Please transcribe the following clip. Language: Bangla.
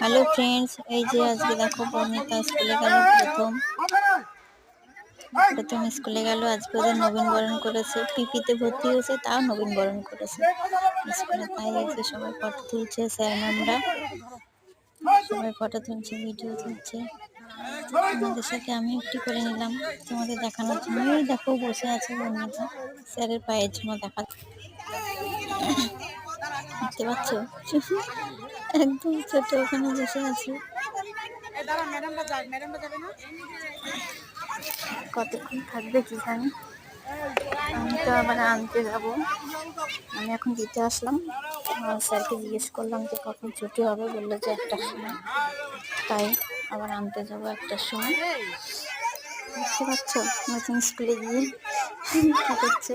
হ্যালো ফ্রেন্ডস, এই যে আজকে দেখো বর্ণিতা স্কুলে গেল। প্রথম স্কুলে গেল। আজকে ওদের নবীনবরণ করেছে, পিপিতে ভর্তি হয়েছে, তাও নবীনবরণ করেছে স্কুলে। তাই এই যে সবাই ফটো তুলছে, স্যার ম্যামরা সবাই ফটো তুলছে, ভিডিও তুলছে। আমাদের সাথে আমি একটু করে নিলাম তোমাদের দেখানোর জন্য। এই দেখো বসে আছে বর্ণিতা, স্যারের পায়ের জন্য দেখা দেখতে পাচ্ছ, একদম ছোট ওখানে বসে আছে। কতক্ষণ থাকবে কি জানি। আমি তো আবার আনতে যাব। আমি এখন দিতে আসলাম। স্যারকে জিজ্ঞেস করলাম যে কখন ছুটি হবে, বললো যে 1টার সময়। তাই আবার আনতে যাবো 1টার সময়। দেখতে পাচ্ছ নতুন স্কুলে গিয়ে কি করছে।